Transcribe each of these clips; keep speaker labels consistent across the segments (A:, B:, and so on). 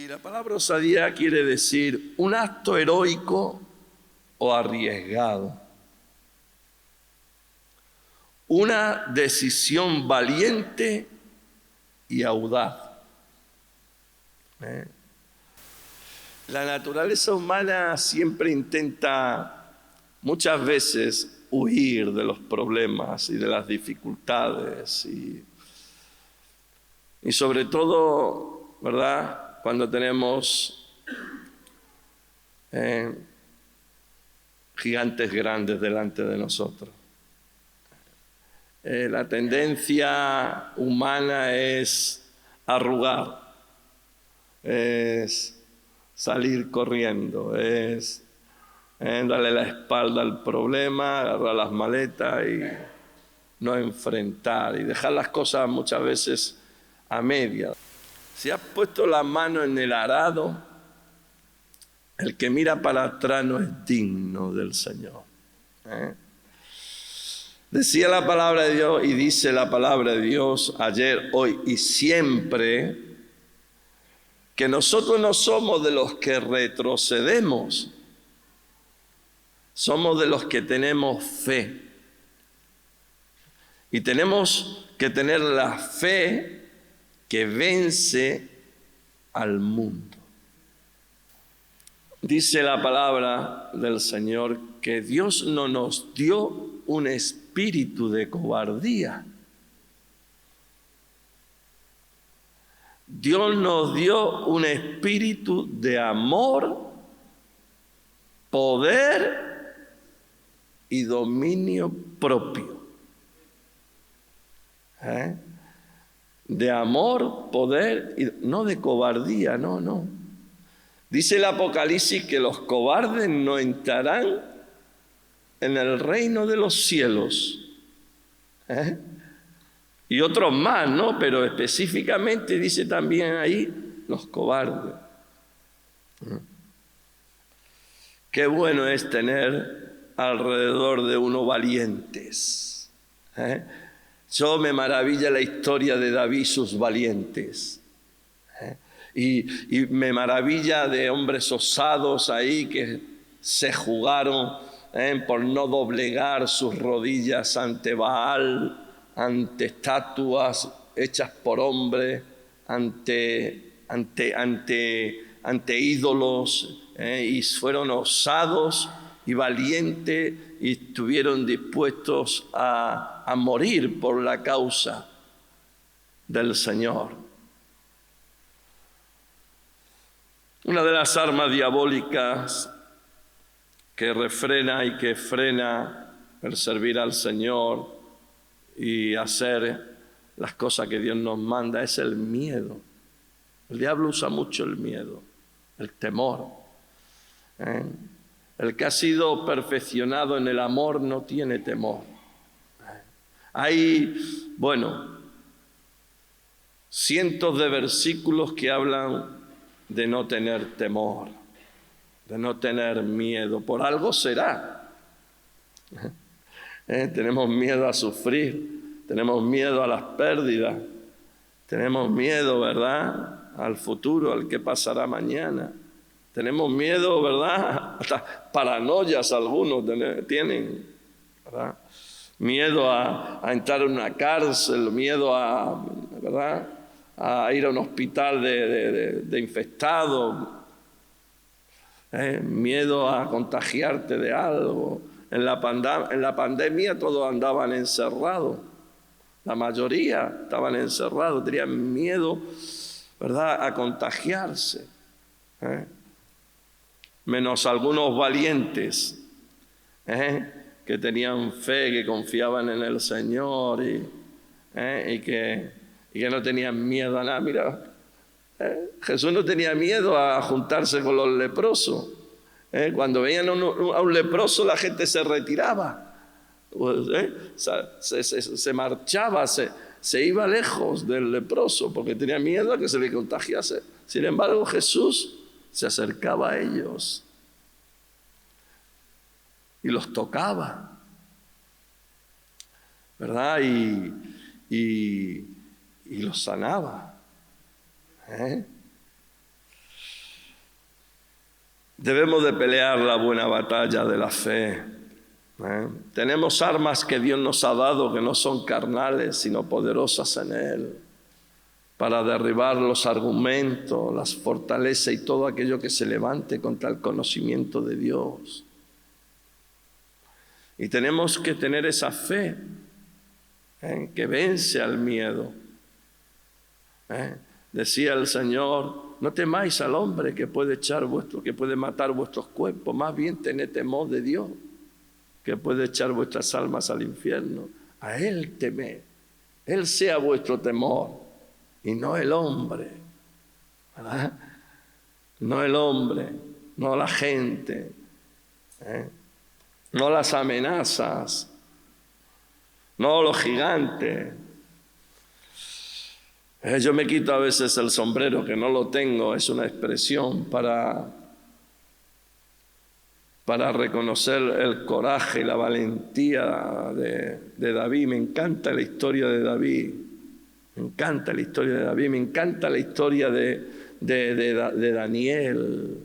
A: Y la palabra osadía quiere decir un acto heroico o arriesgado, una decisión valiente y audaz. La naturaleza humana siempre intenta muchas veces huir de los problemas y de las dificultades y sobre todo, ¿verdad?, cuando tenemos gigantes grandes delante de nosotros. La tendencia humana es arrugar, es salir corriendo, es darle la espalda al problema, agarrar las maletas y no enfrentar y dejar las cosas muchas veces a medias. Si has puesto la mano en el arado, el que mira para atrás no es digno del Señor. Decía la palabra de Dios y dice la palabra de Dios ayer, hoy y siempre, que nosotros no somos de los que retrocedemos, somos de los que tenemos fe. Y tenemos que tener la fe que vence al mundo. Dice la palabra del Señor que Dios no nos dio un espíritu de cobardía. Dios nos dio un espíritu de amor, poder y dominio propio. De amor, poder, y no de cobardía, no. Dice el Apocalipsis que los cobardes no entrarán en el reino de los cielos. Y otros más, ¿no? Pero específicamente dice también ahí los cobardes. Qué bueno es tener alrededor de uno valientes. Yo me maravilla la historia de David y sus valientes. Y me maravilla de hombres osados ahí que se jugaron por no doblegar sus rodillas ante Baal, ante estatuas hechas por hombres, ante ídolos, y fueron osados y valientes y estuvieron dispuestos a morir por la causa del Señor. Una de las armas diabólicas que refrena y que frena el servir al Señor y hacer las cosas que Dios nos manda es el miedo. El diablo usa mucho el miedo, el temor. El que ha sido perfeccionado en el amor no tiene temor. Hay, cientos de versículos que hablan de no tener temor, de no tener miedo. Por algo será. Tenemos miedo a sufrir, tenemos miedo a las pérdidas, tenemos miedo, ¿verdad?, al futuro, al que pasará mañana. Tenemos miedo, ¿verdad?, hasta paranoias algunos tienen, ¿verdad? Miedo a entrar en una cárcel, miedo ¿verdad?, a ir a un hospital de infectado, miedo a contagiarte de algo. En la pandemia todos andaban encerrados, la mayoría estaban encerrados, tenían miedo, ¿verdad?, a contagiarse, menos algunos valientes, que tenían fe, que confiaban en el Señor y que no tenían miedo a nada. Mira, Jesús no tenía miedo a juntarse con los leprosos. Cuando veían a un leproso, la gente se retiraba, se marchaba, se iba lejos del leproso porque tenía miedo a que se le contagiase. Sin embargo, Jesús se acercaba a ellos y los tocaba, ¿verdad? Y los sanaba. Debemos de pelear la buena batalla de la fe. Tenemos armas que Dios nos ha dado que no son carnales, sino poderosas en Él, para derribar los argumentos, las fortalezas y todo aquello que se levante contra el conocimiento de Dios. Y tenemos que tener esa fe que vence al miedo. Decía el Señor: no temáis al hombre que puede matar vuestros cuerpos, más bien tened temor de Dios, que puede echar vuestras almas al infierno. A Él temed, Él sea vuestro temor, y no el hombre, ¿verdad? No el hombre, no la gente, no las amenazas, no los gigantes. Yo me quito a veces el sombrero, que no lo tengo, es una expresión para reconocer el coraje y la valentía de David. Me encanta la historia de David, me encanta la historia de David, me encanta la historia de Daniel,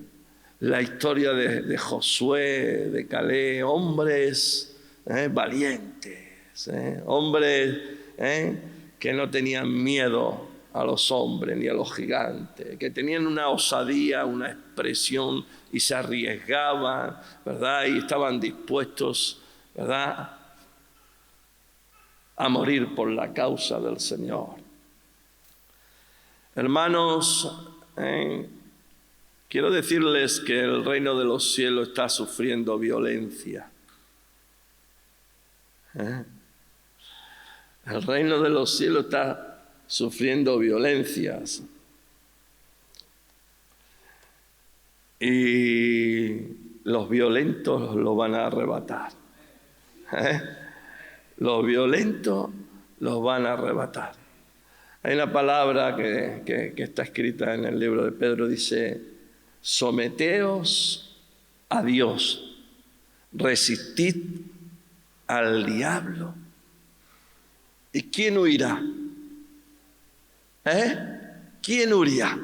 A: la historia de Josué, de Caleb, hombres valientes, hombres que no tenían miedo a los hombres ni a los gigantes, que tenían una osadía, una expresión y se arriesgaban, ¿verdad? Y estaban dispuestos, ¿verdad?, a morir por la causa del Señor. Hermanos, quiero decirles que el reino de los cielos está sufriendo violencia. El reino de los cielos está sufriendo violencias. Y los violentos lo van a arrebatar. Los violentos los van a arrebatar. Hay una palabra que está escrita en el libro de Pedro, dice: someteos a Dios, resistid al diablo. ¿Y quién huirá? ¿Quién huirá?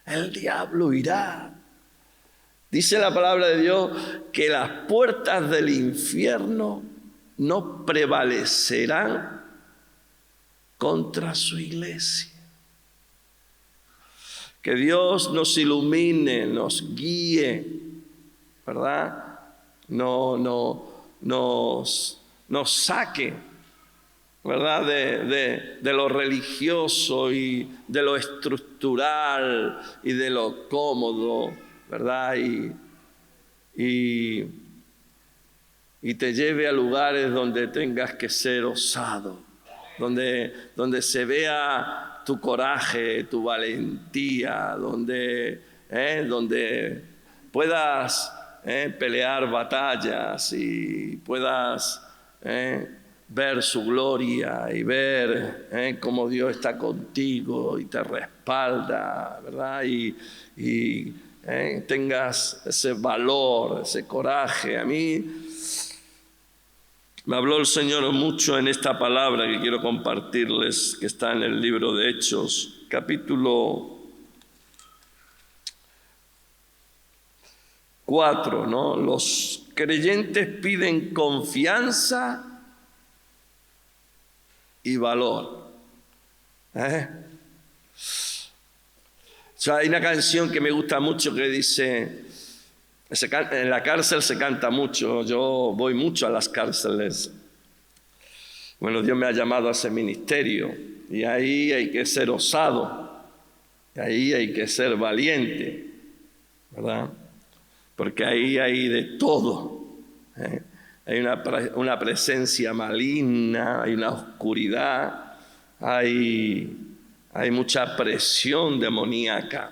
A: El diablo huirá. Dice la palabra de Dios que las puertas del infierno no prevalecerán contra su iglesia. Que Dios nos ilumine, nos guíe, ¿verdad? Nos saque, ¿verdad?, de lo religioso y de lo estructural y de lo cómodo, ¿verdad? Y te lleve a lugares donde tengas que ser osado, donde se vea tu coraje, tu valentía, donde puedas pelear batallas y puedas ver su gloria y ver cómo Dios está contigo y te respalda, ¿verdad? Y tengas ese valor, ese coraje. A mí me habló el Señor mucho en esta palabra que quiero compartirles, que está en el libro de Hechos, capítulo 4, ¿no? Los creyentes piden confianza y valor. O sea, hay una canción que me gusta mucho que dice: en la cárcel se canta mucho. Yo voy mucho a las cárceles. Bueno, Dios me ha llamado a ese ministerio y ahí hay que ser osado, y ahí hay que ser valiente, ¿verdad? Porque ahí hay de todo. Hay una presencia maligna, hay una oscuridad, hay mucha presión demoníaca.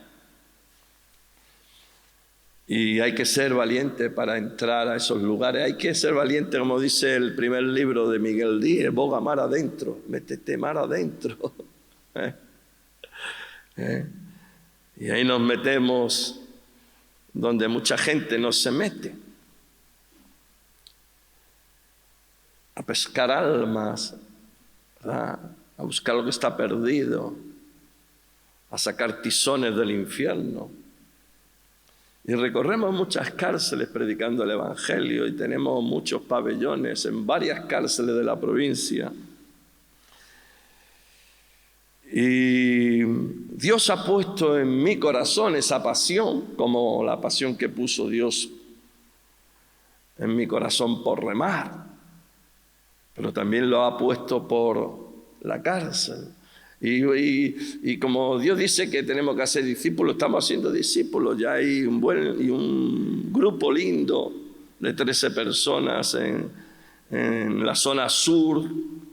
A: Y hay que ser valiente para entrar a esos lugares. Hay que ser valiente, como dice el primer libro de Miguel Díez: boga mar adentro, métete mar adentro. Y ahí nos metemos donde mucha gente no se mete, a pescar almas, ¿verdad?, a buscar lo que está perdido, a sacar tizones del infierno. Y recorremos muchas cárceles predicando el Evangelio y tenemos muchos pabellones en varias cárceles de la provincia. Y Dios ha puesto en mi corazón esa pasión, como la pasión que puso Dios en mi corazón por remar, pero también lo ha puesto por la cárcel. Y como Dios dice que tenemos que hacer discípulos, estamos haciendo discípulos. Ya hay un grupo lindo de 13 personas en la zona sur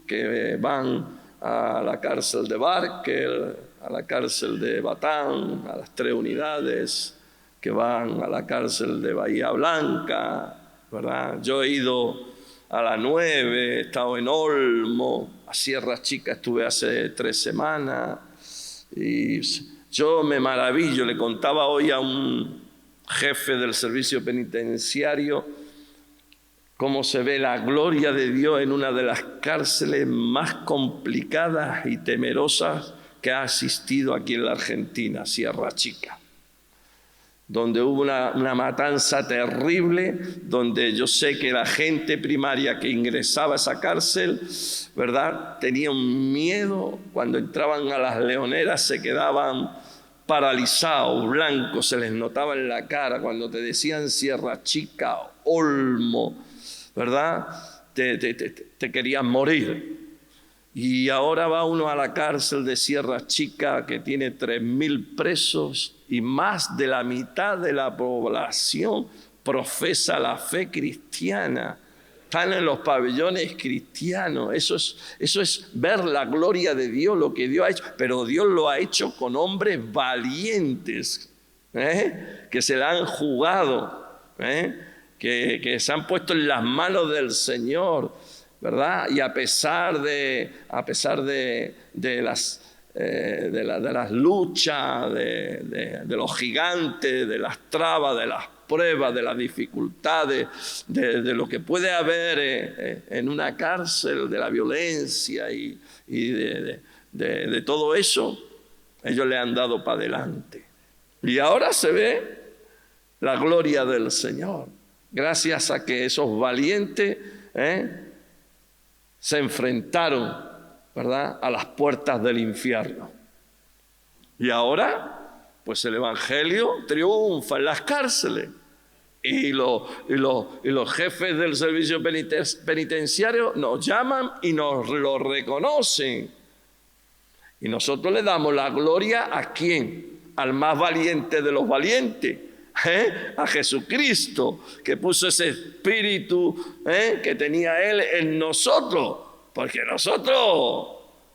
A: que van a la cárcel de Barkel, a la cárcel de Batán, a las 3 unidades que van a la cárcel de Bahía Blanca, ¿verdad? Yo he ido a la 9, he estado en Olmo, a Sierra Chica estuve hace 3 semanas y yo me maravillo. Le contaba hoy a un jefe del servicio penitenciario cómo se ve la gloria de Dios en una de las cárceles más complicadas y temerosas que ha asistido aquí en la Argentina, Sierra Chica, donde hubo una matanza terrible, donde yo sé que la gente primaria que ingresaba a esa cárcel, ¿verdad?, tenía un miedo. Cuando entraban a las leoneras se quedaban paralizados, blancos, se les notaba en la cara. Cuando te decían Sierra Chica, Olmo, ¿verdad?, te querías morir. Y ahora va uno a la cárcel de Sierra Chica, que tiene 3.000 presos, y más de la mitad de la población profesa la fe cristiana. Están en los pabellones cristianos. Eso es ver la gloria de Dios, lo que Dios ha hecho. Pero Dios lo ha hecho con hombres valientes, que se la han jugado, que se han puesto en las manos del Señor, ¿verdad? Y a pesar de las luchas, de los gigantes, de las trabas, de las pruebas, de las dificultades, de lo que puede haber en una cárcel, de la violencia y de todo eso, ellos le han dado para adelante. Y ahora se ve la gloria del Señor, gracias a que esos valientes se enfrentaron, ¿verdad?, a las puertas del infierno. Y ahora, pues el Evangelio triunfa en las cárceles. Y los jefes del servicio penitenciario nos llaman y nos lo reconocen. Y nosotros le damos la gloria ¿a quién? Al más valiente de los valientes, a Jesucristo, que puso ese espíritu que tenía Él en nosotros, porque nosotros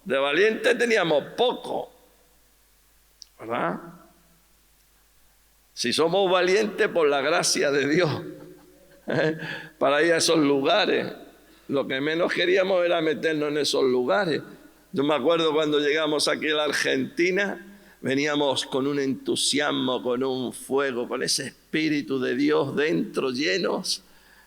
A: de valientes teníamos poco, ¿verdad? Si somos valientes por la gracia de Dios, para ir a esos lugares, lo que menos queríamos era meternos en esos lugares. Yo me acuerdo cuando llegamos aquí a la Argentina, veníamos con un entusiasmo, con un fuego, con ese espíritu de Dios dentro, llenos,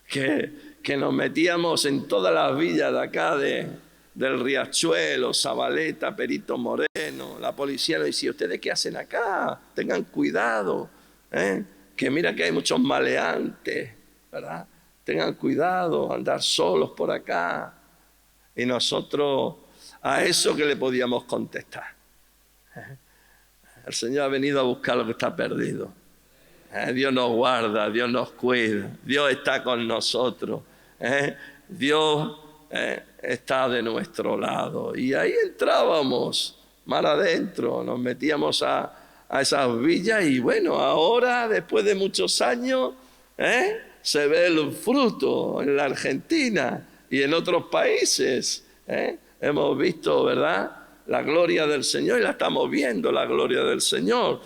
A: que nos metíamos en todas las villas de acá, del Riachuelo, Zabaleta, Perito Moreno. La policía nos decía: ¿ustedes qué hacen acá? Tengan cuidado, que mira que hay muchos maleantes, ¿verdad? Tengan cuidado, andar solos por acá. Y nosotros a eso que le podíamos contestar: el Señor ha venido a buscar lo que está perdido. Dios nos guarda, Dios nos cuida, Dios está con nosotros, Dios está de nuestro lado. Y ahí entrábamos mar adentro, nos metíamos a esas villas y bueno, ahora después de muchos años se ve el fruto en la Argentina y en otros países. Hemos visto, ¿verdad?, la gloria del Señor, y la estamos viendo, la gloria del Señor.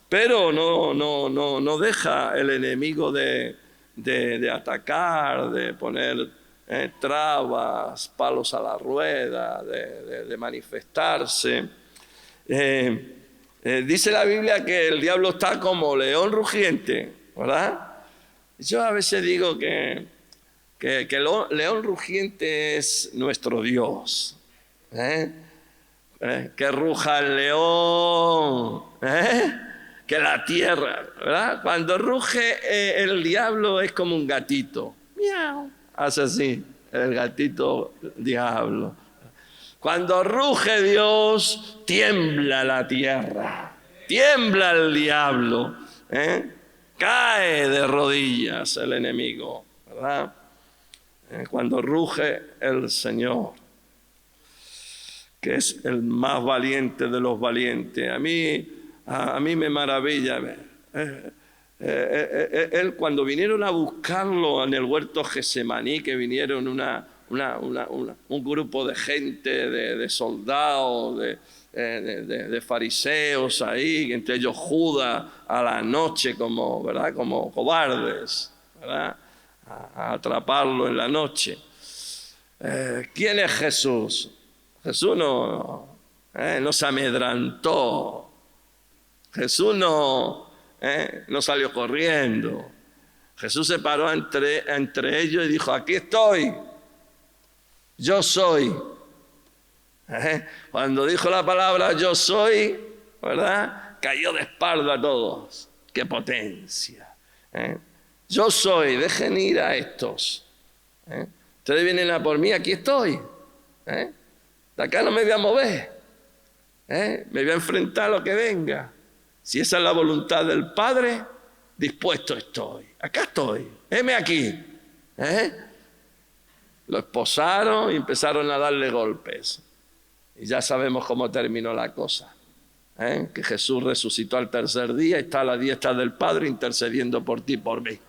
A: Pero no deja el enemigo de atacar, de poner trabas, palos a la rueda, de manifestarse. Dice la Biblia que el diablo está como león rugiente, ¿verdad? Yo a veces digo que el león rugiente es nuestro Dios. Que ruja el león, que la tierra, ¿verdad? Cuando ruge el diablo es como un gatito. Miau. Hace así, el gatito diablo. Cuando ruge Dios, tiembla la tierra, tiembla el diablo, cae de rodillas el enemigo, ¿verdad? Cuando ruge el Señor, que es el más valiente de los valientes. A mí me maravilla. Él, cuando vinieron a buscarlo en el huerto Getsemaní, que vinieron un grupo de gente, de soldados, de fariseos ahí, entre ellos Judas, a la noche ¿verdad? Como cobardes, ¿verdad? A atraparlo en la noche. ¿Quién es Jesús? Jesús no se amedrantó. Jesús no salió corriendo. Jesús se paró entre ellos y dijo: aquí estoy, yo soy. Cuando dijo la palabra yo soy, ¿verdad? Cayó de espalda a todos. ¡Qué potencia! Yo soy, dejen ir a estos. Ustedes vienen a por mí, aquí estoy. De acá no me voy a mover. Me voy a enfrentar a lo que venga. Si esa es la voluntad del Padre, dispuesto estoy. Acá estoy. Heme aquí. Lo esposaron y empezaron a darle golpes. Y ya sabemos cómo terminó la cosa. Que Jesús resucitó al tercer día y está a la diestra del Padre intercediendo por ti y por mí.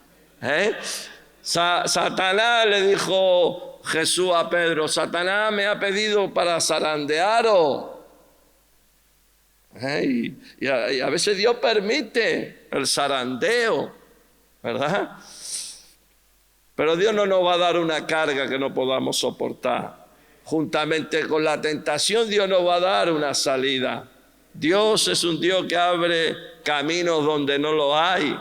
A: Satanás le dijo Jesús a Pedro: Satanás me ha pedido para zarandearos. Y a veces Dios permite el zarandeo, ¿verdad? Pero Dios no nos va a dar una carga que no podamos soportar. Juntamente con la tentación, Dios nos va a dar una salida. Dios es un Dios que abre caminos donde no lo hay.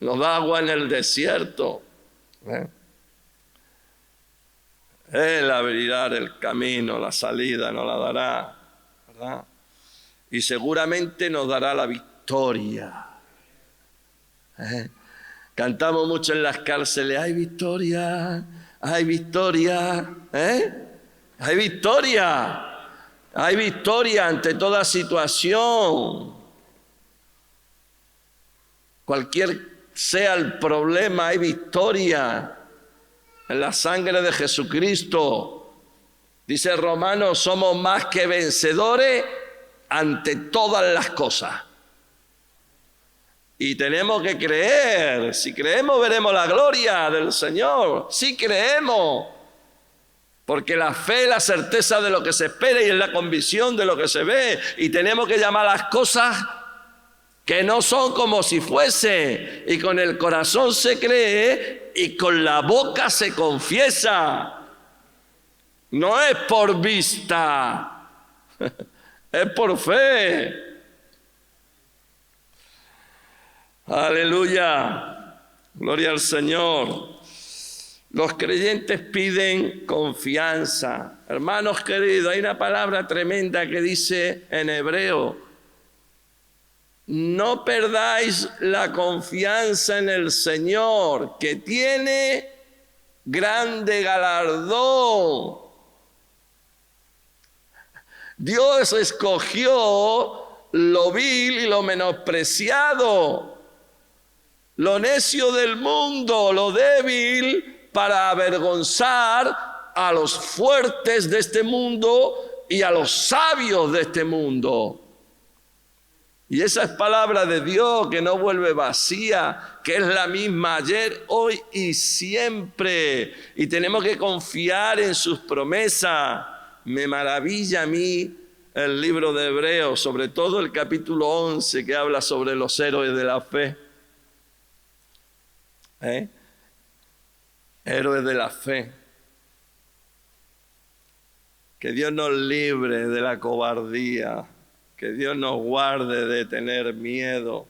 A: Nos da agua en el desierto. Él abrirá el camino, la salida nos la dará, ¿verdad? Y seguramente nos dará la victoria. Cantamos mucho en las cárceles: hay victoria, hay victoria, hay victoria. Hay victoria ante toda situación. Cualquier sea el problema, hay victoria en la sangre de Jesucristo. Dice Romanos: somos más que vencedores ante todas las cosas. Y tenemos que creer. Si creemos, veremos la gloria del Señor. Si creemos. Porque la fe es la certeza de lo que se espera y es la convicción de lo que se ve. Y tenemos que llamar las cosas que no son como si fuese. Y con el corazón se cree y con la boca se confiesa. No es por vista, es por fe. Aleluya, gloria al Señor. Los creyentes piden confianza. Hermanos queridos, hay una palabra tremenda que dice en hebreo: no perdáis la confianza en el Señor, que tiene grande galardón. Dios escogió lo vil y lo menospreciado, lo necio del mundo, lo débil, para avergonzar a los fuertes de este mundo y a los sabios de este mundo. Y esa es palabra de Dios que no vuelve vacía, que es la misma ayer, hoy y siempre. Y tenemos que confiar en sus promesas. Me maravilla a mí el libro de Hebreos, sobre todo el capítulo 11, que habla sobre los héroes de la fe. Héroes de la fe. Que Dios nos libre de la cobardía. Que Dios nos guarde de tener miedo.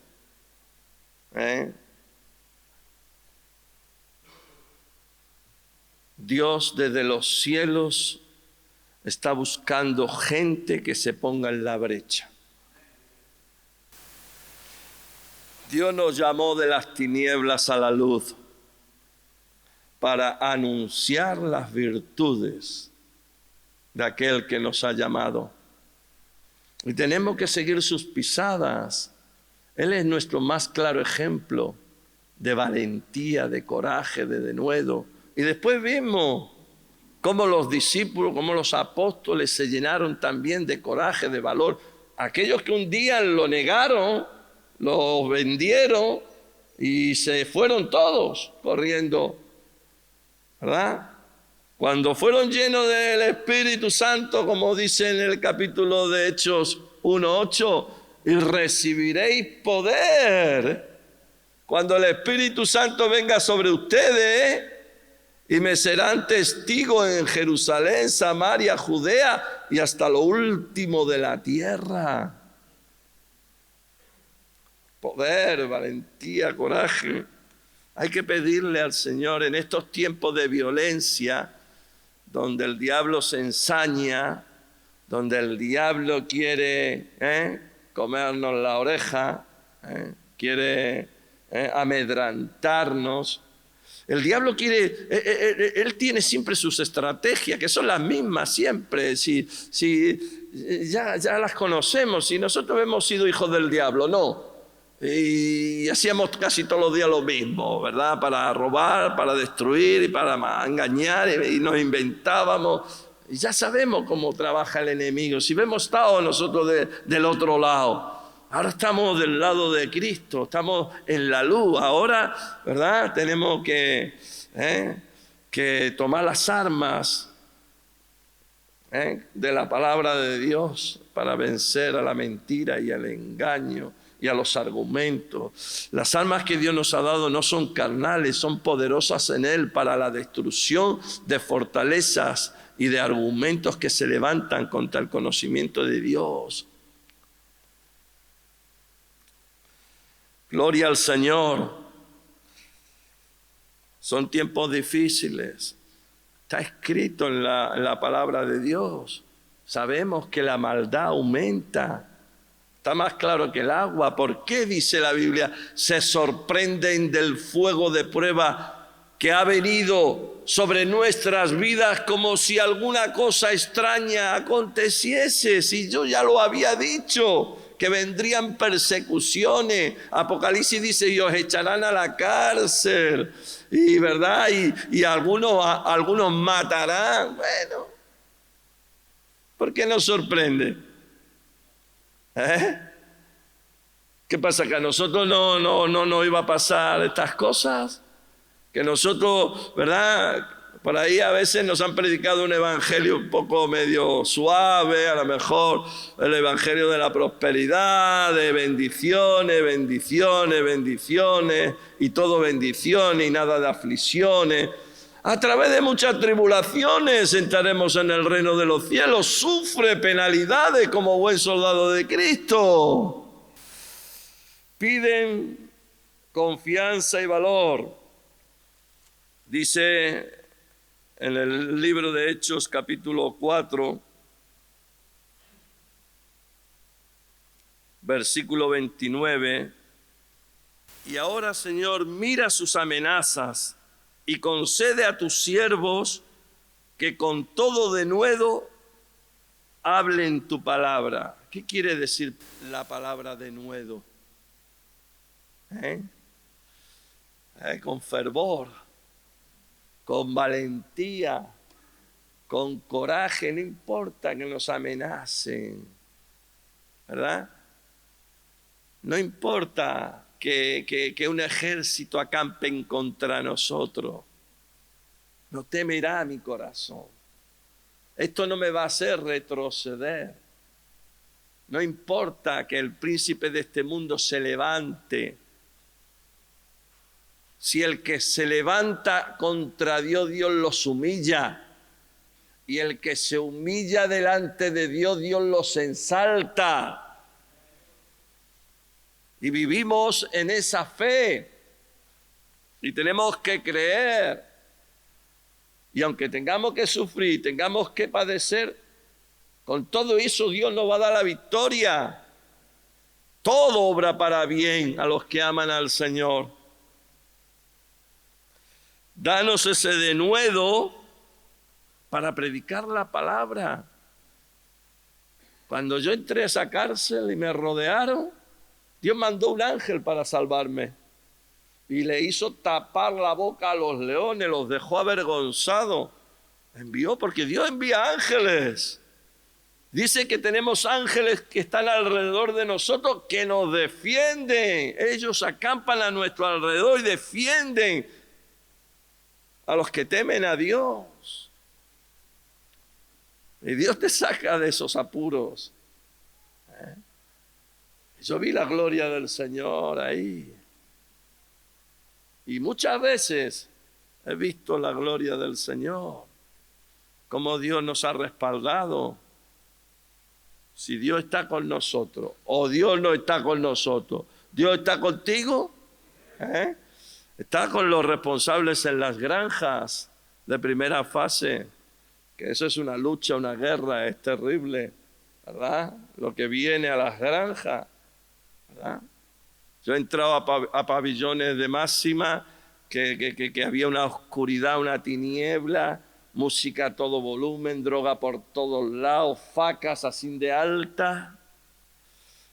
A: Dios desde los cielos está buscando gente que se ponga en la brecha. Dios nos llamó de las tinieblas a la luz para anunciar las virtudes de aquel que nos ha llamado. Y tenemos que seguir sus pisadas. Él es nuestro más claro ejemplo de valentía, de coraje, de denuedo. Y después vimos cómo los discípulos, cómo los apóstoles se llenaron también de coraje, de valor. Aquellos que un día lo negaron, lo vendieron y se fueron todos corriendo, ¿verdad? Cuando fueron llenos del Espíritu Santo, como dice en el capítulo de Hechos 1:8, y recibiréis poder cuando el Espíritu Santo venga sobre ustedes, y me serán testigos en Jerusalén, Samaria, Judea y hasta lo último de la tierra. Poder, valentía, coraje. Hay que pedirle al Señor en estos tiempos de violencia, donde el diablo se ensaña, donde el diablo quiere comernos la oreja, quiere amedrantarnos. El diablo quiere, él tiene siempre sus estrategias, que son las mismas siempre. Ya las conocemos, si nosotros hemos sido hijos del diablo, no. Y hacíamos casi todos los días lo mismo, ¿verdad? Para robar, para destruir y para engañar, y nos inventábamos. Y ya sabemos cómo trabaja el enemigo. Si hemos estado nosotros del otro lado, ahora estamos del lado de Cristo, estamos en la luz. Ahora, ¿verdad? Tenemos que tomar las armas de la palabra de Dios para vencer a la mentira y al engaño y a los argumentos. Las armas que Dios nos ha dado no son carnales, son poderosas en Él para la destrucción de fortalezas y de argumentos que se levantan contra el conocimiento de Dios. Gloria al Señor. Son tiempos difíciles. Está escrito en la palabra de Dios. Sabemos que la maldad aumenta. Está más claro que el agua. ¿Por qué dice la Biblia? Se sorprenden del fuego de prueba que ha venido sobre nuestras vidas como si alguna cosa extraña aconteciese. Si yo ya lo había dicho, que vendrían persecuciones. Apocalipsis dice, y os echarán a la cárcel. Y verdad, y algunos matarán. Bueno, ¿por qué nos sorprende? ¿Qué pasa? ¿Que a nosotros no iba a pasar estas cosas? Que nosotros, ¿verdad? Por ahí a veces nos han predicado un evangelio un poco medio suave, a lo mejor el evangelio de la prosperidad, de bendiciones, bendiciones, bendiciones, y todo bendiciones y nada de aflicciones. A través de muchas tribulaciones entraremos en el reino de los cielos. Sufre penalidades como buen soldado de Cristo. Piden confianza y valor. Dice en el libro de Hechos capítulo 4, versículo 29. Y ahora, Señor, mira sus amenazas y concede a tus siervos que con todo denuedo hablen tu palabra. ¿Qué quiere decir la palabra denuedo? Con fervor, con valentía, con coraje, no importa que nos amenacen, ¿verdad? No importa que un ejército acampe contra nosotros. No temerá mi corazón. Esto no me va a hacer retroceder. No importa que el príncipe de este mundo se levante. Si el que se levanta contra Dios, Dios los humilla. Y el que se humilla delante de Dios, Dios los ensalta. Y vivimos en esa fe. Y tenemos que creer. Y aunque tengamos que sufrir, tengamos que padecer, con todo eso Dios nos va a dar la victoria. Todo obra para bien a los que aman al Señor. Danos ese denuedo para predicar la palabra. Cuando yo entré a esa cárcel y me rodearon, Dios mandó un ángel para salvarme. Y le hizo tapar la boca a los leones, los dejó avergonzados. Envió, porque Dios envía ángeles. Dice que tenemos ángeles que están alrededor de nosotros que nos defienden. Ellos acampan a nuestro alrededor y defienden a los que temen a Dios. Y Dios te saca de esos apuros. Yo vi la gloria del Señor ahí. Y muchas veces he visto la gloria del Señor. Cómo Dios nos ha respaldado. Si Dios está con nosotros o Dios no está con nosotros, ¿Dios está contigo? Está con los responsables en las granjas de primera fase, que eso es una lucha, una guerra, es terrible, ¿verdad? Lo que viene a las granjas, ¿verdad? Yo he entrado a pabellones de máxima que había una oscuridad, una tiniebla, música a todo volumen, droga por todos lados, facas así de alta,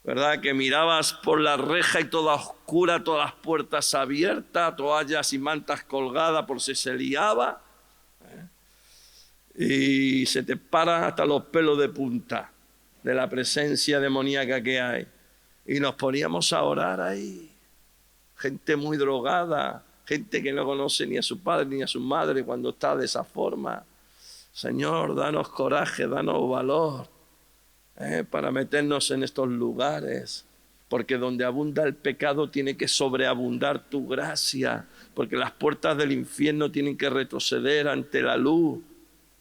A: ¿verdad? Que mirabas por la reja y toda oscura, todas las puertas abiertas, toallas y mantas colgadas por si se liaba, y se te paran hasta los pelos de punta de la presencia demoníaca que hay. Y nos poníamos a orar ahí, gente muy drogada, gente que no conoce ni a su padre ni a su madre cuando está de esa forma. Señor, danos coraje, danos valor para meternos en estos lugares, porque donde abunda el pecado tiene que sobreabundar tu gracia, porque las puertas del infierno tienen que retroceder ante la luz,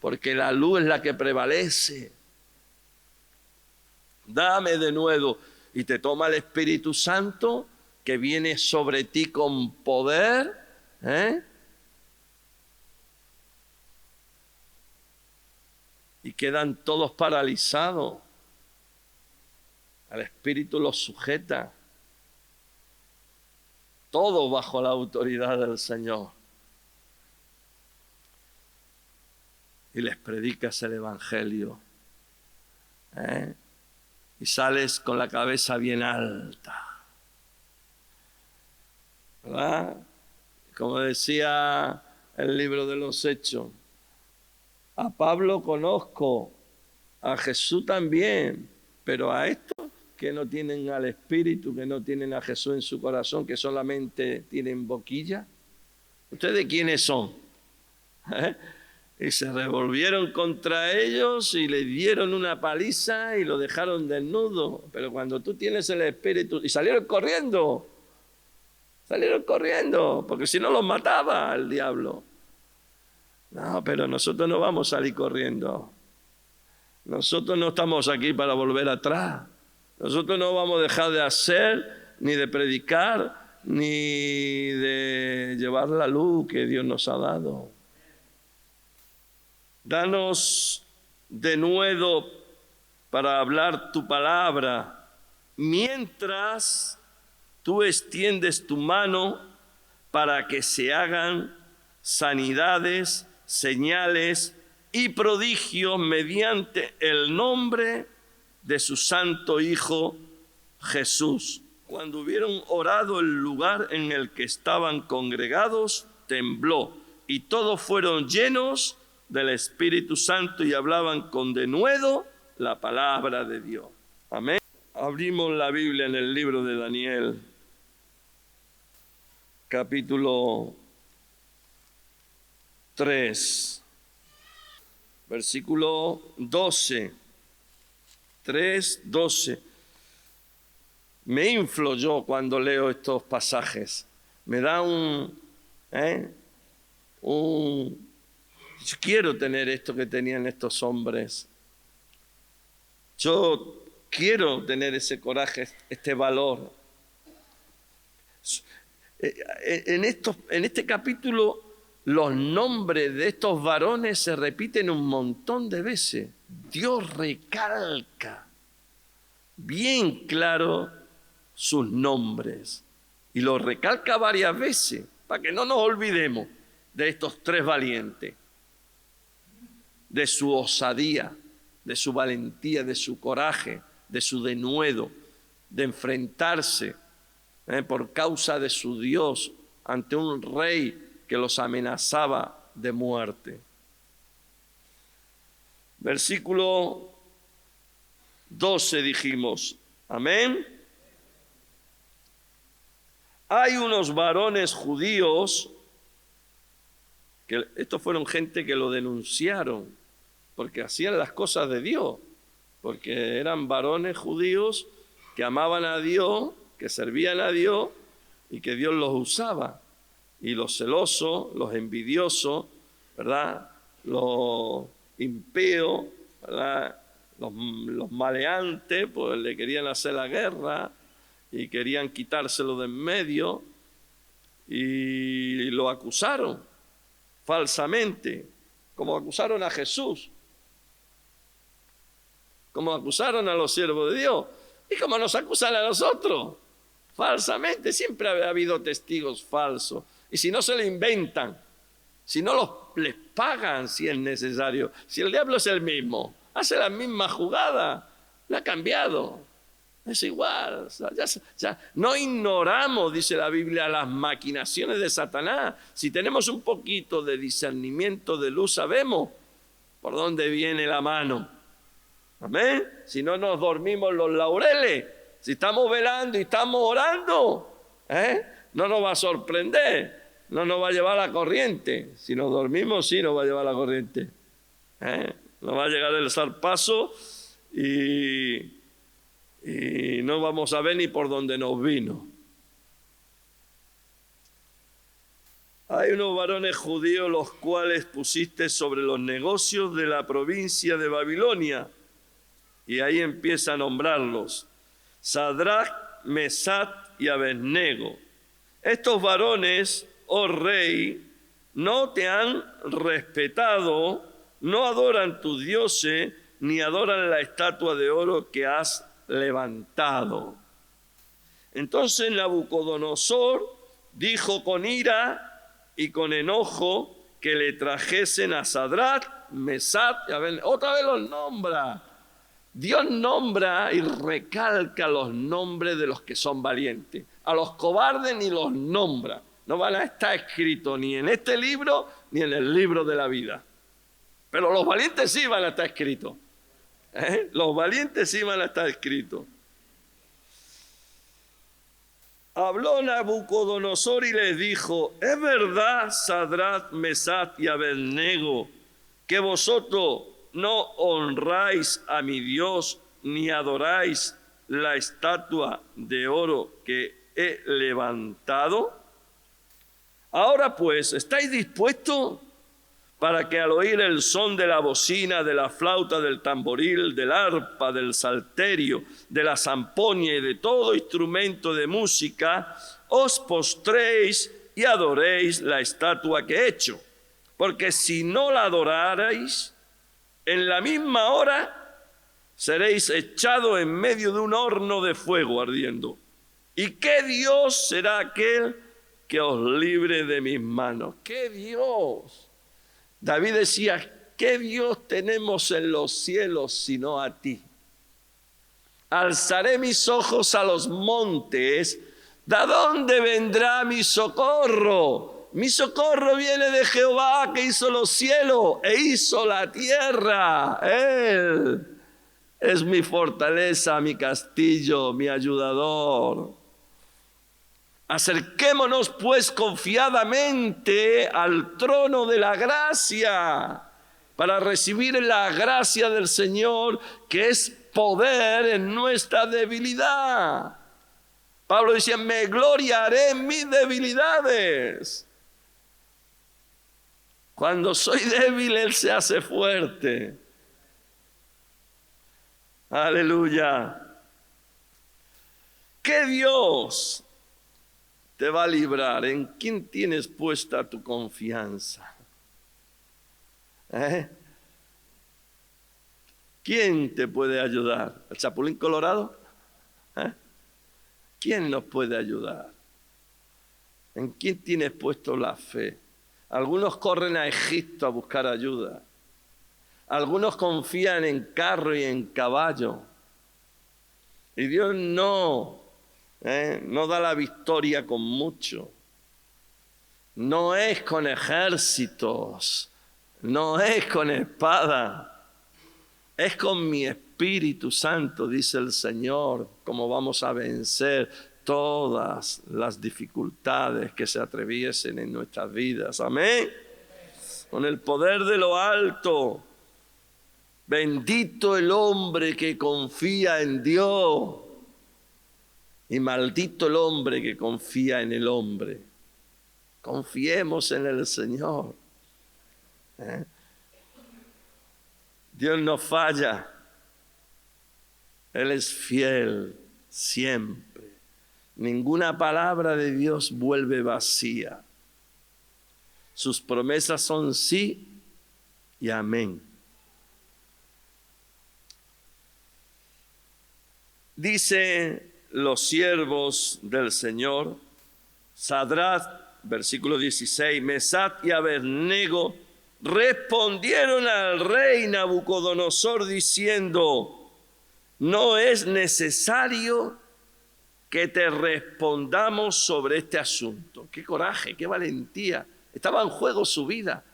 A: porque la luz es la que prevalece. Dame de nuevo. Y te toma el Espíritu Santo que viene sobre ti con poder, y quedan todos paralizados. Al Espíritu los sujeta. Todo bajo la autoridad del Señor. Y les predicas el Evangelio. Y sales con la cabeza bien alta, ¿verdad? Como decía el libro de los Hechos, a Pablo conozco, a Jesús también, pero a estos que no tienen al Espíritu, que no tienen a Jesús en su corazón, que solamente tienen boquilla, ¿ustedes quiénes son? Y se revolvieron contra ellos y le dieron una paliza y lo dejaron desnudo. Pero cuando tú tienes el Espíritu... Y salieron corriendo, porque si no los mataba el diablo. No, pero nosotros no vamos a salir corriendo. Nosotros no estamos aquí para volver atrás. Nosotros no vamos a dejar de hacer, ni de predicar, ni de llevar la luz que Dios nos ha dado. Danos denuedo para hablar tu palabra, mientras tú extiendes tu mano para que se hagan sanidades, señales y prodigios mediante el nombre de su santo Hijo Jesús. Cuando hubieron orado, el lugar en el que estaban congregados tembló y todos fueron llenos del Espíritu Santo y hablaban con denuedo la palabra de Dios. Amén. Abrimos la Biblia en el libro de Daniel, capítulo 3, versículo 12. 3:12. Me inflo yo cuando leo estos pasajes. Me da yo quiero tener esto que tenían estos hombres. Yo quiero tener ese coraje, este valor. En este capítulo, los nombres de estos varones se repiten un montón de veces. Dios recalca bien claro sus nombres. Y lo recalca varias veces, para que no nos olvidemos de estos 3 valientes, de su osadía, de su valentía, de su coraje, de su denuedo, de enfrentarse por causa de su Dios ante un rey que los amenazaba de muerte. Versículo 12 dijimos, amén. Hay unos varones judíos, que estos fueron gente que lo denunciaron, porque hacían las cosas de Dios, porque eran varones judíos que amaban a Dios, que servían a Dios y que Dios los usaba. Y los celosos, los envidiosos, ¿verdad?, los impíos, ¿verdad?, los maleantes, pues le querían hacer la guerra y querían quitárselo de en medio y lo acusaron falsamente, como acusaron a Jesús, como acusaron a los siervos de Dios y como nos acusan a nosotros, falsamente. Siempre ha habido testigos falsos, y si no se lo inventan, si no les pagan si es necesario, si el diablo es el mismo, hace la misma jugada, la ha cambiado, es igual. Ya no ignoramos, dice la Biblia, las maquinaciones de Satanás. Si tenemos un poquito de discernimiento de luz, sabemos por dónde viene la mano. Amén. Si no nos dormimos los laureles, si estamos velando y estamos orando, no nos va a sorprender, no nos va a llevar la corriente. Si nos dormimos, sí nos va a llevar la corriente. Nos va a llegar el zarpazo y no vamos a ver ni por dónde nos vino. Hay unos varones judíos los cuales pusiste sobre los negocios de la provincia de Babilonia. Y ahí empieza a nombrarlos: Sadrach, Mesach y Abednego. Estos varones, oh rey, no te han respetado, no adoran tus dioses, ni adoran la estatua de oro que has levantado. Entonces Nabucodonosor dijo con ira y con enojo que le trajesen a Sadrach, Mesach y Abednego. Otra vez los nombra. Dios nombra y recalca los nombres de los que son valientes. A los cobardes ni los nombra. No van a estar escritos ni en este libro ni en el libro de la vida. Pero los valientes sí van a estar escritos. Los valientes sí van a estar escritos. Habló Nabucodonosor y les dijo: es verdad, Sadrach, Mesach y Abednego, que vosotros no honráis a mi Dios ni adoráis la estatua de oro que he levantado. Ahora pues, ¿estáis dispuestos para que al oír el son de la bocina, de la flauta, del tamboril, del arpa, del salterio, de la zampoña y de todo instrumento de música, os postréis y adoréis la estatua que he hecho? Porque si no la adorarais, en la misma hora seréis echados en medio de un horno de fuego ardiendo. ¿Y qué Dios será aquel que os libre de mis manos? ¿Qué Dios? David decía: ¿qué Dios tenemos en los cielos sino a ti? Alzaré mis ojos a los montes. ¿De dónde vendrá mi socorro? Mi socorro viene de Jehová, que hizo los cielos e hizo la tierra. Él es mi fortaleza, mi castillo, mi ayudador. Acerquémonos pues confiadamente al trono de la gracia para recibir la gracia del Señor, que es poder en nuestra debilidad. Pablo decía: me gloriaré en mis debilidades. Cuando soy débil, Él se hace fuerte. Aleluya. ¿Qué Dios te va a librar? ¿En quién tienes puesta tu confianza? ¿Quién te puede ayudar? ¿El Chapulín Colorado? ¿Quién nos puede ayudar? ¿En quién tienes puesto la fe? Algunos corren a Egipto a buscar ayuda. Algunos confían en carro y en caballo. Y Dios no da la victoria con mucho. No es con ejércitos, no es con espada, es con mi Espíritu Santo, dice el Señor, como vamos a vencer todas las dificultades que se atraviesen en nuestras vidas. Amén. Con el poder de lo alto. Bendito el hombre que confía en Dios y maldito el hombre que confía en el hombre. Confiemos en el Señor. Dios no falla. Él es fiel siempre. Ninguna palabra de Dios vuelve vacía. Sus promesas son sí y amén. Dice los siervos del Señor, Sadrach, versículo 16, Mesach y Abednego respondieron al rey Nabucodonosor diciendo, no es necesario que te respondamos sobre este asunto. Qué coraje, qué valentía. Estaba en juego su vida.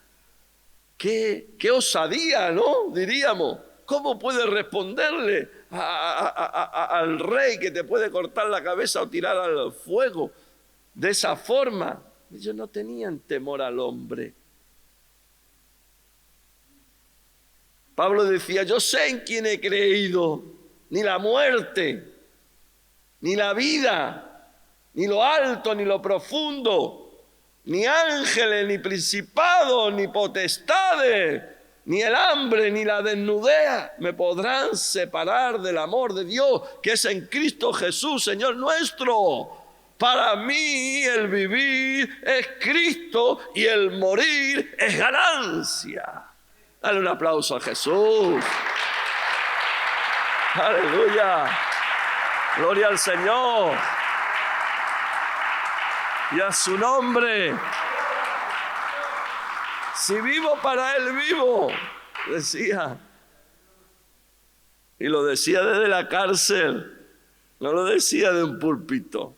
A: Qué osadía, ¿no? Diríamos. ¿Cómo puedes responderle al rey que te puede cortar la cabeza o tirar al fuego de esa forma? Ellos no tenían temor al hombre. Pablo decía, yo sé en quién he creído, ni la muerte, ni la vida, ni lo alto, ni lo profundo, ni ángeles, ni principados, ni potestades, ni el hambre, ni la desnudez me podrán separar del amor de Dios, que es en Cristo Jesús, Señor nuestro. Para mí el vivir es Cristo y el morir es ganancia. Dale un aplauso a Jesús. Aleluya. Gloria al Señor. Y a su nombre. Si vivo, para Él vivo, decía. Y lo decía desde la cárcel. No lo decía de un púlpito.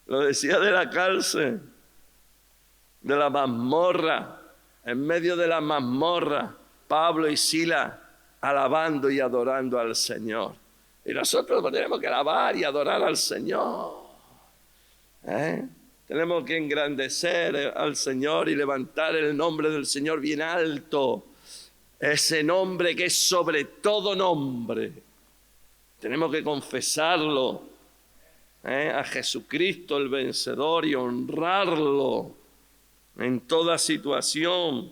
A: Lo decía de la cárcel, de la mazmorra. En medio de la mazmorra, Pablo y Silas alabando y adorando al Señor. Y nosotros tenemos que alabar y adorar al Señor. Tenemos que engrandecer al Señor y levantar el nombre del Señor bien alto. Ese nombre que es sobre todo nombre. Tenemos que confesarlo. A Jesucristo el vencedor y honrarlo en toda situación.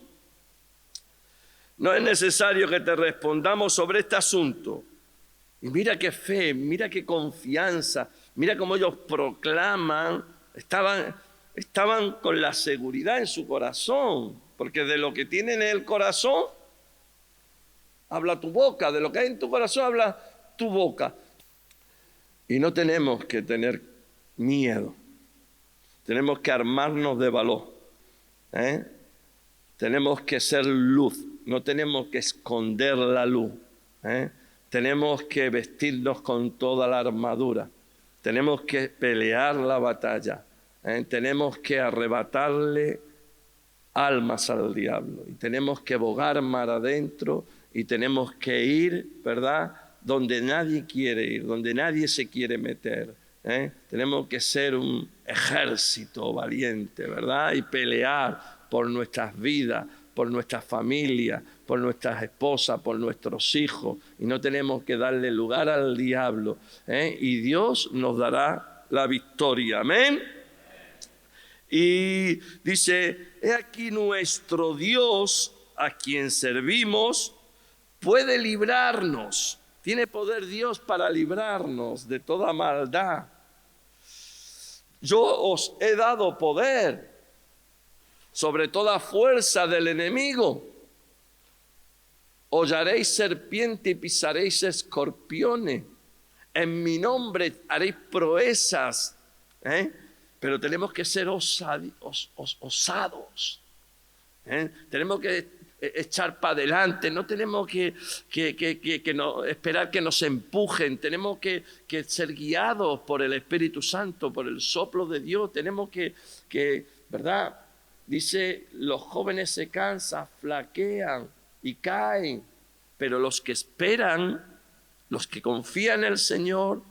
A: No es necesario que te respondamos sobre este asunto. Y mira qué fe, mira qué confianza, mira cómo ellos proclaman, estaban con la seguridad en su corazón, porque de lo que tienen en el corazón, habla tu boca, de lo que hay en tu corazón, habla tu boca. Y no tenemos que tener miedo, tenemos que armarnos de valor. Tenemos que ser luz, no tenemos que esconder la luz. Tenemos que vestirnos con toda la armadura, tenemos que pelear la batalla, tenemos que arrebatarle almas al diablo y tenemos que bogar mar adentro y tenemos que ir, ¿verdad?, donde nadie quiere ir, donde nadie se quiere meter. Tenemos que ser un ejército valiente, ¿verdad? Y pelear por nuestras vidas, por nuestras familias, por nuestras esposas, por nuestros hijos. Y no tenemos que darle lugar al diablo. Y Dios nos dará la victoria. Amén. Y dice, he aquí nuestro Dios a quien servimos puede librarnos. Tiene poder Dios para librarnos de toda maldad. Yo os he dado poder sobre toda fuerza del enemigo. Hollaréis serpiente y pisaréis escorpiones. en mi nombre haréis proezas, pero tenemos que ser osados. Tenemos que echar para adelante, no tenemos que no, esperar que nos empujen, tenemos que ser guiados por el Espíritu Santo, por el soplo de Dios, tenemos que, ¿verdad? Dice, los jóvenes se cansan, flaquean y caen, pero los que esperan, los que confían en el Señor,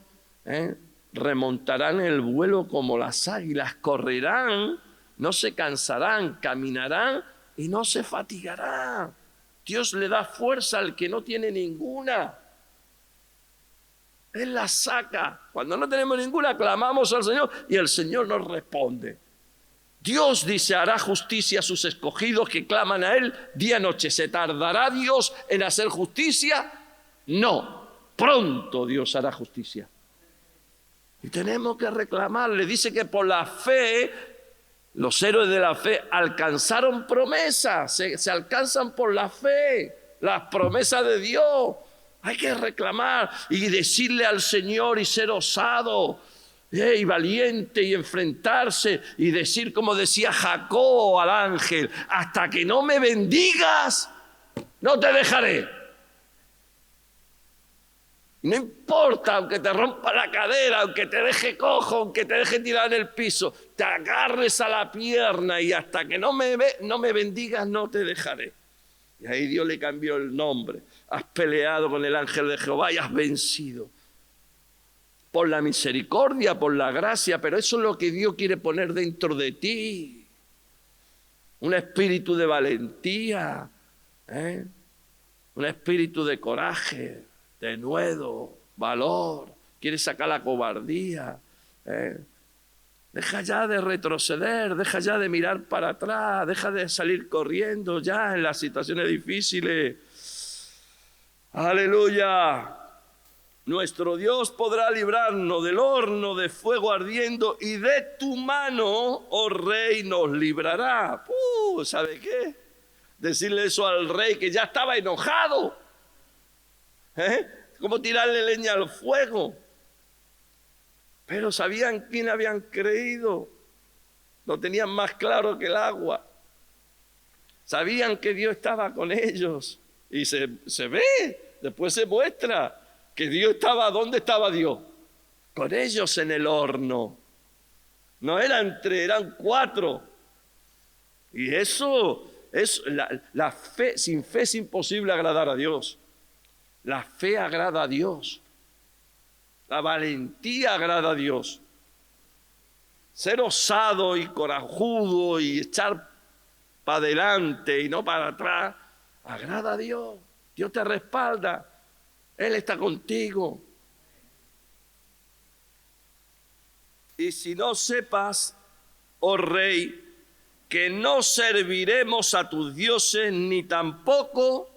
A: remontarán el vuelo como las águilas, correrán, no se cansarán, caminarán y no se fatigarán. Dios le da fuerza al que no tiene ninguna. Él la saca. Cuando no tenemos ninguna, clamamos al Señor y el Señor nos responde. Dios dice, hará justicia a sus escogidos que claman a Él día y noche. ¿Se tardará Dios en hacer justicia? No, pronto Dios hará justicia. Y tenemos que reclamarle. Dice que por la fe, los héroes de la fe alcanzaron promesas. Se alcanzan por la fe, las promesas de Dios. Hay que reclamar y decirle al Señor y ser osado. Y valiente y enfrentarse y decir como decía Jacob al ángel, hasta que no me bendigas, no te dejaré. No importa, aunque te rompa la cadera, aunque te deje cojo, aunque te deje tirado en el piso, te agarres a la pierna y hasta que no me bendigas, no te dejaré. Y ahí Dios le cambió el nombre. Has peleado con el ángel de Jehová y has vencido. Por la misericordia, por la gracia, pero eso es lo que Dios quiere poner dentro de ti. Un espíritu de valentía, un espíritu de coraje, de nuevo, valor. Quiere sacar la cobardía. Deja ya de retroceder, deja ya de mirar para atrás, deja de salir corriendo ya en las situaciones difíciles. ¡Aleluya! Nuestro Dios podrá librarnos del horno de fuego ardiendo y de tu mano, oh rey, nos librará. ¿Sabe qué? Decirle eso al rey que ya estaba enojado. Como tirarle leña al fuego. Pero sabían quién habían creído. Lo tenían más claro que el agua. Sabían que Dios estaba con ellos. Y se ve, después se muestra. Que Dios estaba, ¿dónde estaba Dios? Con ellos en el horno. No eran 3, eran 4. Y eso es la fe. Sin fe es imposible agradar a Dios. La fe agrada a Dios. La valentía agrada a Dios. Ser osado y corajudo y echar para adelante y no para atrás, agrada a Dios. Dios te respalda. Él está contigo. Y si no sepas, oh rey, que no serviremos a tus dioses ni tampoco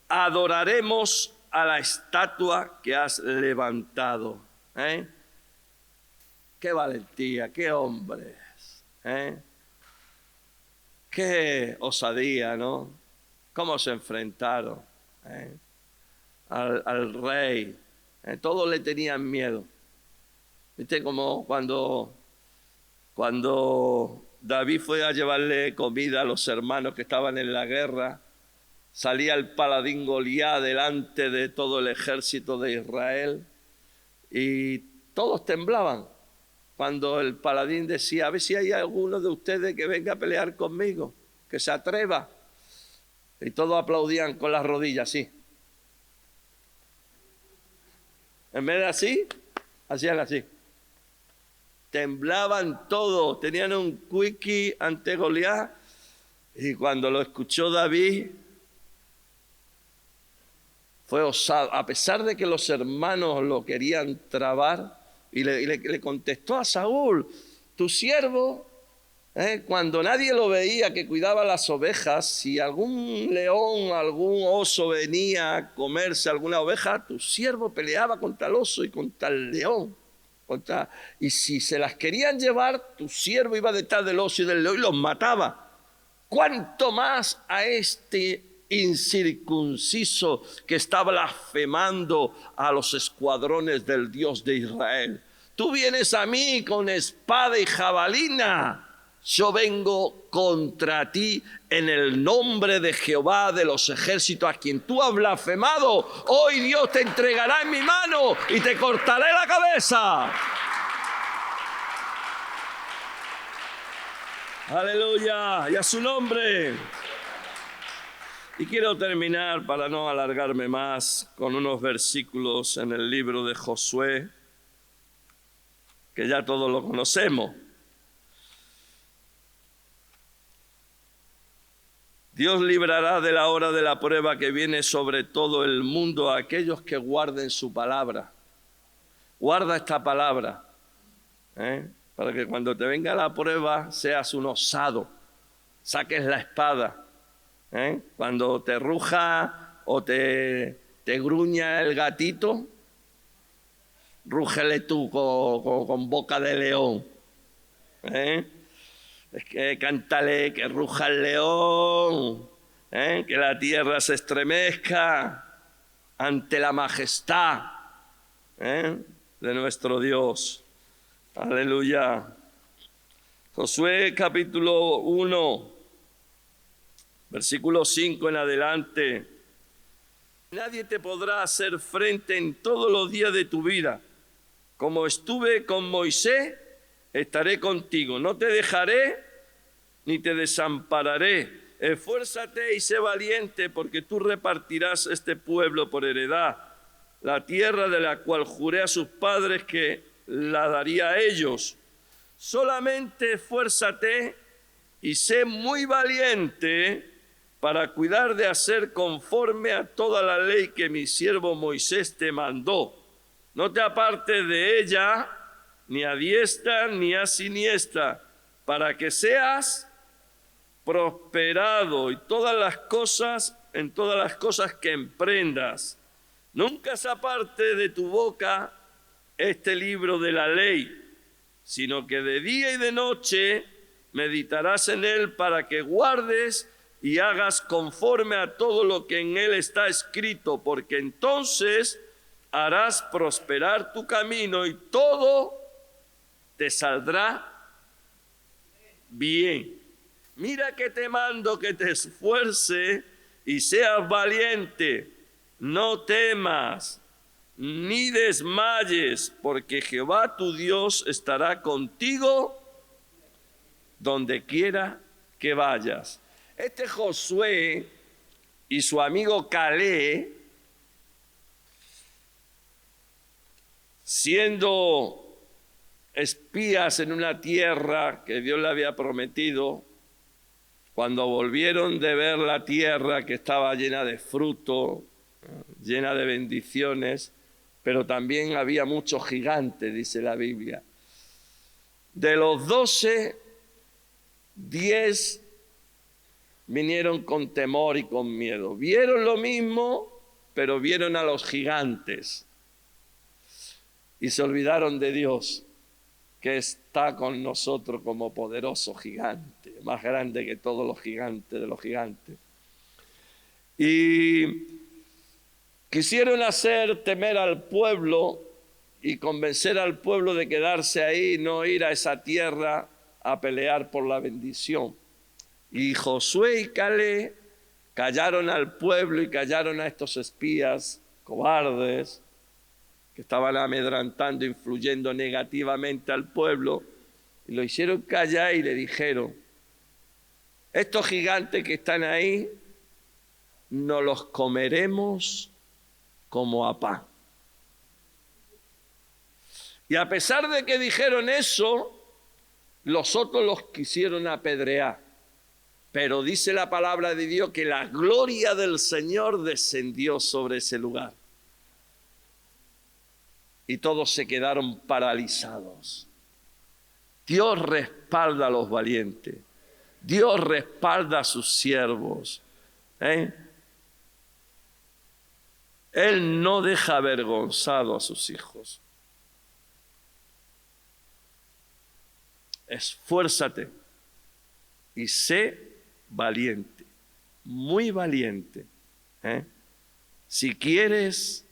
A: adoraremos a la estatua que has levantado. Qué valentía, qué hombres. Qué osadía, ¿no? Cómo se enfrentaron. Al rey. Todos le tenían miedo. ¿Viste? Como cuando David fue a llevarle comida a los hermanos que estaban en la guerra, salía el paladín Goliat delante de todo el ejército de Israel y todos temblaban cuando el paladín decía, a ver si hay alguno de ustedes que venga a pelear conmigo, que se atreva. Y todos aplaudían con las rodillas así. En vez de así, hacían así. Temblaban todos, tenían un quickie ante Goliat. Y cuando lo escuchó David, fue osado. A pesar de que los hermanos lo querían trabar, y le contestó a Saúl, tu siervo, cuando nadie lo veía que cuidaba las ovejas, si algún león, algún oso venía a comerse alguna oveja, tu siervo peleaba contra el oso y contra el león. Y si se las querían llevar, tu siervo iba detrás del oso y del león y los mataba. ¿Cuánto más a este incircunciso que está blasfemando a los escuadrones del Dios de Israel. Tú vienes a mí con espada y jabalina. Yo vengo contra ti en el nombre de Jehová de los ejércitos, a quien tú has blasfemado. Hoy Dios te entregará en mi mano y te cortaré la cabeza. Aleluya, y a su nombre. Y quiero terminar, para no alargarme más, con unos versículos en el libro de Josué, que ya todos lo conocemos. Dios librará de la hora de la prueba que viene sobre todo el mundo a aquellos que guarden su palabra. Guarda esta palabra, para que cuando te venga la prueba seas un osado, saques la espada. Cuando te ruja o te gruña el gatito, rúgele tú con boca de león. Es que cántale que ruja el león, que la tierra se estremezca ante la majestad de nuestro Dios. Aleluya. Josué capítulo 1, versículo 5 en adelante. Nadie te podrá hacer frente en todos los días de tu vida. Como estuve con Moisés, estaré contigo. No te dejaré ni te desampararé. Esfuérzate y sé valiente, porque tú repartirás este pueblo por heredad, la tierra de la cual juré a sus padres que la daría a ellos. Solamente esfuérzate y sé muy valiente para cuidar de hacer conforme a toda la ley que mi siervo Moisés te mandó. No te apartes de ella, ni a diestra ni a siniestra, para que seas prosperado en todas las cosas que emprendas. Nunca se aparte de tu boca este libro de la ley, sino que de día y de noche meditarás en él, para que guardes y hagas conforme a todo lo que en él está escrito, porque entonces harás prosperar tu camino y todo te saldrá bien. Mira que te mando que te esfuerces y seas valiente. No temas ni desmayes, porque Jehová tu Dios estará contigo donde quiera que vayas. Este Josué y su amigo Caleb, siendo espías en una tierra que Dios le había prometido, cuando volvieron de ver la tierra que estaba llena de fruto, llena de bendiciones, pero también había muchos gigantes, dice la Biblia. De los 12, 10 vinieron con temor y con miedo. Vieron lo mismo, pero vieron a los gigantes y se olvidaron de Dios, que está con nosotros como poderoso gigante, más grande que todos los gigantes de los gigantes. Y quisieron hacer temer al pueblo y convencer al pueblo de quedarse ahí, no ir a esa tierra a pelear por la bendición. Y Josué y Caleb callaron al pueblo y callaron a estos espías cobardes que estaban amedrantando, influyendo negativamente al pueblo, y lo hicieron callar y le dijeron: estos gigantes que están ahí nos los comeremos como a pan. Y a pesar de que dijeron eso, los otros los quisieron apedrear. Pero dice la palabra de Dios que la gloria del Señor descendió sobre ese lugar. Y todos se quedaron paralizados. Dios respalda a los valientes. Dios respalda a sus siervos. Él no deja avergonzado a sus hijos. Esfuérzate y sé valiente. muy valiente. Si quieres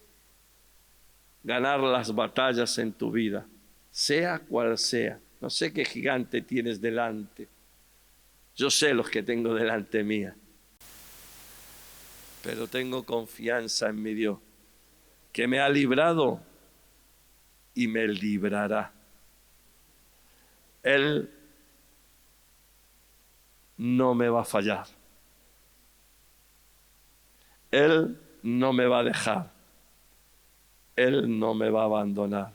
A: ganar las batallas en tu vida, sea cual sea, no sé qué gigante tienes delante, yo sé los que tengo delante mía, pero tengo confianza en mi Dios, que me ha librado y me librará. Él no me va a fallar. Él no me va a dejar. Él no me va a abandonar.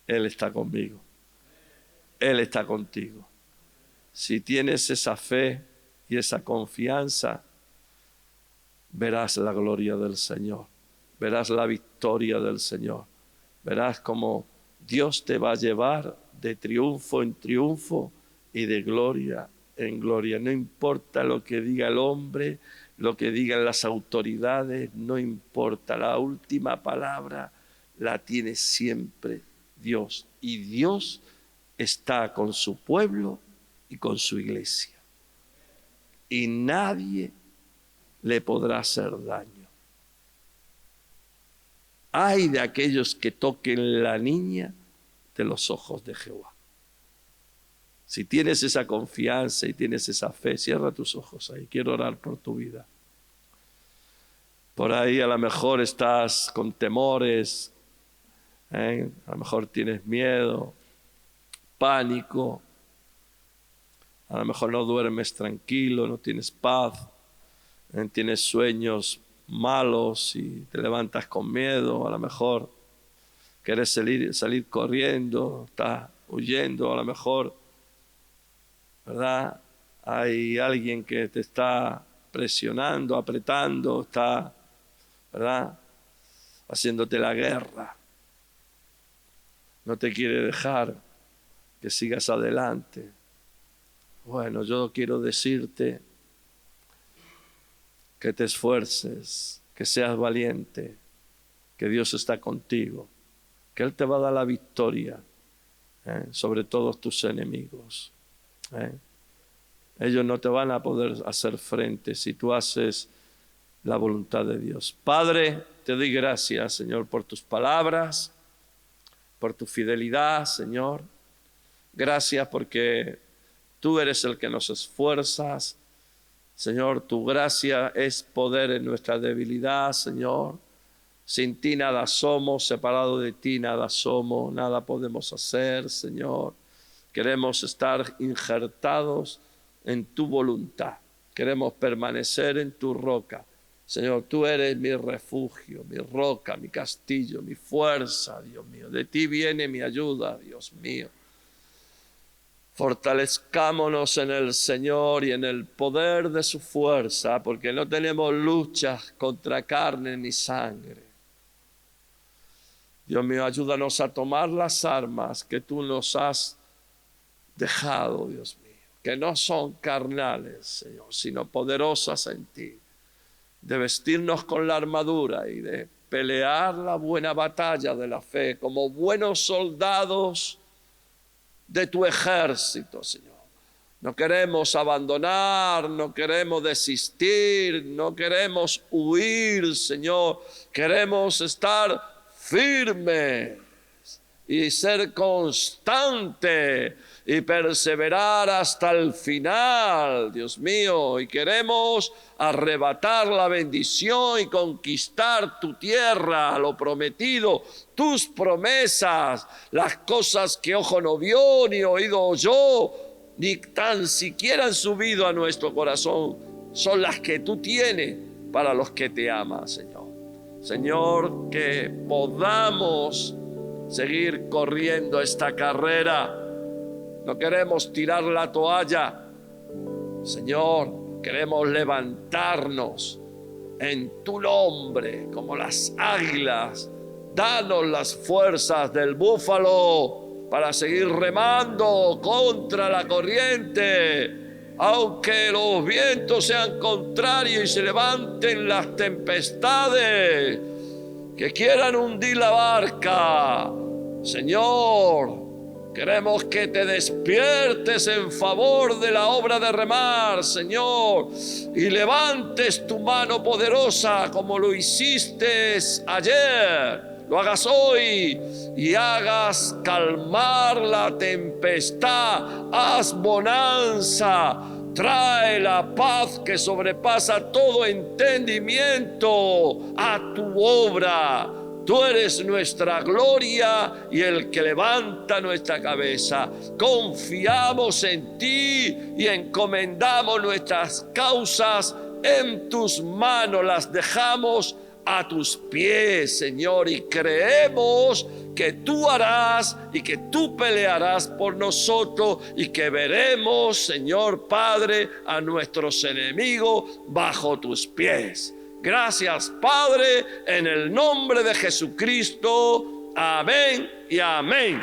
A: Él está conmigo. Él está contigo. Si tienes esa fe y esa confianza, verás la gloria del Señor. Verás la victoria del Señor. Verás cómo Dios te va a llevar de triunfo en triunfo y de gloria en gloria. No importa lo que diga el hombre, lo que digan las autoridades, no importa. La última palabra la tiene siempre Dios. Y Dios está con su pueblo y con su iglesia. Y nadie le podrá hacer daño. Ay de aquellos que toquen la niña de los ojos de Jehová. Si tienes esa confianza y tienes esa fe, cierra tus ojos ahí. Quiero orar por tu vida. Por ahí a lo mejor estás con temores, a lo mejor tienes miedo, pánico, a lo mejor no duermes tranquilo, no tienes paz, tienes sueños malos y te levantas con miedo, a lo mejor quieres salir corriendo, estás huyendo, a lo mejor, ¿verdad? Hay alguien que te está presionando, apretando, está, ¿verdad?, haciéndote la guerra. No te quiere dejar que sigas adelante. Bueno, yo quiero decirte que te esfuerces, que seas valiente, que Dios está contigo, que Él te va a dar la victoria sobre todos tus enemigos. Ellos no te van a poder hacer frente si tú haces la voluntad de Dios. Padre, te doy gracias, Señor, por tus palabras, por tu fidelidad, Señor. Gracias porque tú eres el que nos esfuerzas. Señor, tu gracia es poder en nuestra debilidad, Señor. Sin ti nada somos, separado de ti nada somos, nada podemos hacer, Señor. Queremos estar injertados en tu voluntad. Queremos permanecer en tu roca. Señor, tú eres mi refugio, mi roca, mi castillo, mi fuerza, Dios mío. De ti viene mi ayuda, Dios mío. Fortalezcámonos en el Señor y en el poder de su fuerza, porque no tenemos luchas contra carne ni sangre. Dios mío, ayúdanos a tomar las armas que tú nos has dejado, Dios mío, que no son carnales, Señor, sino poderosas en ti. De vestirnos con la armadura y de pelear la buena batalla de la fe como buenos soldados de tu ejército, Señor. No queremos abandonar, no queremos desistir, no queremos huir, Señor. Queremos estar firmes y ser constante y perseverar hasta el final, Dios mío. Y queremos arrebatar la bendición y conquistar tu tierra, lo prometido, tus promesas, las cosas que ojo no vio, ni oído oyó, ni tan siquiera han subido a nuestro corazón, son las que tú tienes para los que te aman, Señor. Señor, que podamos seguir corriendo esta carrera. No queremos tirar la toalla, Señor, queremos levantarnos en tu nombre como las águilas. Danos las fuerzas del búfalo para seguir remando contra la corriente, aunque los vientos sean contrarios y se levanten las tempestades que quieran hundir la barca. Señor, Queremos que te despiertes en favor de la obra de remar, Señor, y levantes tu mano poderosa como lo hiciste ayer. Lo hagas hoy y hagas calmar la tempestad. Haz bonanza. Trae la paz que sobrepasa todo entendimiento a tu obra. Tú eres nuestra gloria y el que levanta nuestra cabeza. Confiamos en ti y encomendamos nuestras causas en tus manos. Las dejamos a tus pies, Señor, y creemos que tú harás y que tú pelearás por nosotros y que veremos, Señor Padre, a nuestros enemigos bajo tus pies. Gracias, Padre, en el nombre de Jesucristo. Amén y amén.